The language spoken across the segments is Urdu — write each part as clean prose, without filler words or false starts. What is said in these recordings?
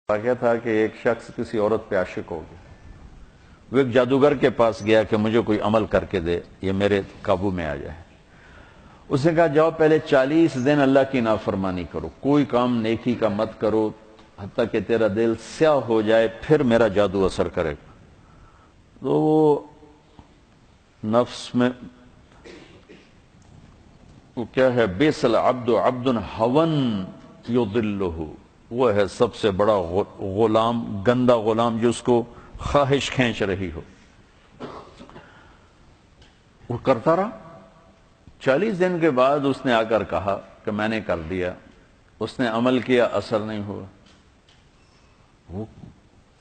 واقعہ تھا کہ ایک شخص کسی عورت پہ عاشق ہو گیا. وہ ایک جادوگر کے پاس گیا کہ مجھے کوئی عمل کر کے دے، یہ میرے قابو میں آ جائے. اس نے کہا جاؤ پہلے 40 دن اللہ کی نافرمانی کرو، کوئی کام نیکی کا مت کرو حتیٰ کہ تیرا دل سیاہ ہو جائے، پھر میرا جادو اثر کرے گا. تو وہ نفس میں وہ کیا ہے، بیس العبد عبد ہون یضلہ، وہ ہے سب سے بڑا غلام، گندا غلام جو اس کو خواہش کھینچ رہی ہو. وہ کرتا رہا. 40 دن کے بعد اس نے آ کر کہا کہ میں نے کر دیا. اس نے عمل کیا، اثر نہیں ہوا.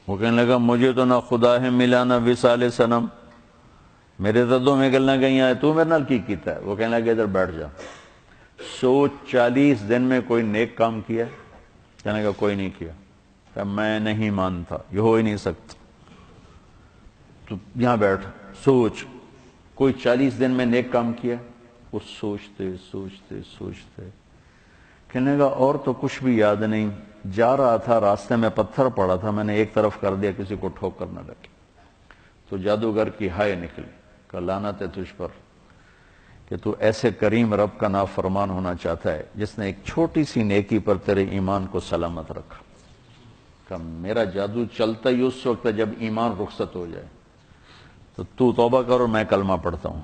وہ کہنے لگا مجھے تو نہ خدا ہے ملا نہ وصال صنم، میرے تو دو میں گلنا گئی ہیں، تو میرے نال کی کیتا ہے. وہ کہنے لگا ادھر بیٹھ جا، سوچ 40 دن میں کوئی نیک کام کیا؟ کہنے لگا کوئی نہیں کیا. کہ میں نہیں مانتا، یہ ہو ہی نہیں سکتا. تو یہاں بیٹھ، سوچ کوئی 40 دن میں نیک کام کیا؟ وہ سوچتے سوچتے سوچتے کہنے لگا اور تو کچھ بھی یاد نہیں، جا رہا تھا راستے میں پتھر پڑا تھا، میں نے ایک طرف کر دیا کسی کو ٹھوکر نہ لگی. تو جادوگر کی ہائے نکلی کہ لعنت ہے تجھ پر کہ تو ایسے کریم رب کا نافرمان ہونا چاہتا ہے جس نے ایک چھوٹی سی نیکی پر تیرے ایمان کو سلامت رکھا. کہ میرا جادو چلتا ہی اس وقت جب ایمان رخصت ہو جائے. تو توبہ کر اور میں کلمہ پڑھتا ہوں.